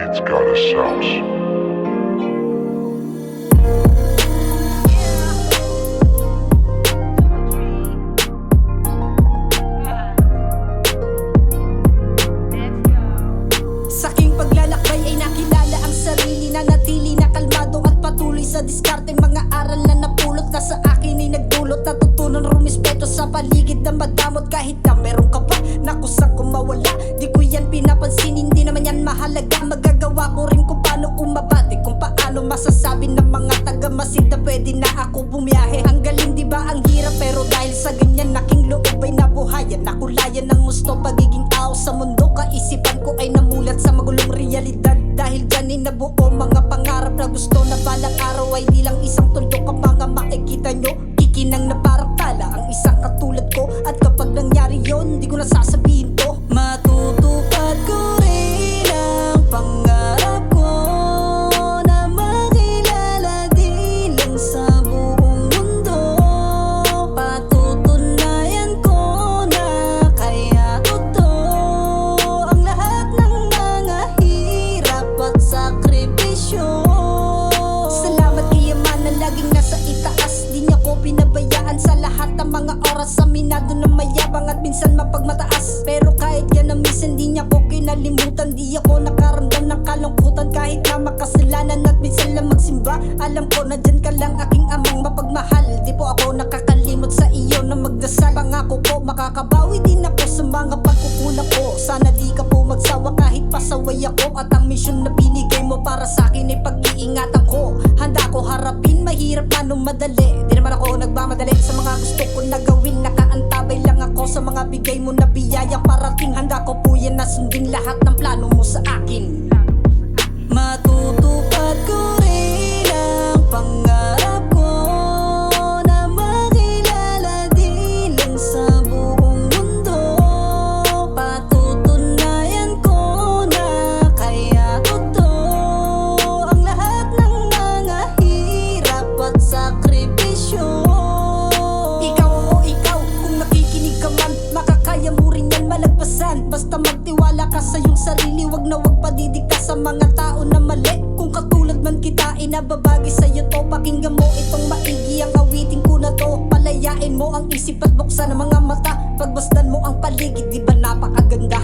It's got a sauce. Sa aking paglalakbay ay nakilala ang sarili, na natili na kalmado at patuloy sa diskarte. Mga aral na napulot na sa akin ay nagdulot, natutunan rumispeto sa paligid na madamot. Kahit na meron ka ba na kusang kung mawala, di ko yan pinapansin, hindi naman yan mahalaga. Magagawa ko rin kung paano umabati, kung paano masasabi ng mga taga-masid na pwede na ako bumiyahe. Ang galing diba ang hirap, pero dahil sa ganyan aking loob ay nabuhayan. Nakulayan ng gusto, pagiging tao sa mundo. Kaisipan ko ay namulat sa magulong realidad. Dahil dyan nabuo mga pangarap na gusto na balang araw ay di lang isang tuldok ang mga makikita nyo. Kikinang na parang tala ang isang katulad ko, at kapag nangyari yon, di ko na sasabihin to. Matutupad ko rin ang pangarap ko na makilala di lang sa buong mundo. Patutunayan ko na kaya totoo ang lahat ng mga hirap at sakripisyo. Salamat kay Yaman na laging nasa itaas, di niya ko pinabayaan sa lahat ng mga oras. Aminado na mayabang at minsan mapagmataas, pero kahit yan na minsan di niya ko kinalimutan. Di ako nakaramdam ng kalungkutan kahit na makasalanan, at minsan lang magsimba. Alam ko na dyan ka lang aking amang mapagmahal. Di po ako nakakalimot sa iyo na magdasal. Pangako ko makakabawi din ako sa mga pagkukulang ko. Sana di ka po magsawa kahit pasaway ako, at ang misyon na binigay mo para sa akin ay pag-iingatan ko. Handa ko harapin mahirap man o madali, di naman ako nagmamadali sa mga gusto ko na gawin. Nakaantabay lang ako sa mga bigay mo na biyayang parating. Handa ko po yan na sundin lahat ng plano mo sa akin. Matutupad ko rin ang pangarap ko na makilala di lang sa buong mundo. Patutunayan ko na kaya totoo ang lahat ng mga hirap at sakripisyo. Ikaw o ikaw, kung nakikinig ka man, makakaya mo rin yan malagpasan. Basta magtiwala ka sa iyong sarili, wag na wag padidikta sa mga tao na mali. Kung katulad man kita, inababagi sa'yo to. Pakinggan mo itong maigi, ang awitin ko na to. Palayain mo ang isip at buksan ang mga mata. Pagbasdan mo ang paligid, di ba napakaganda?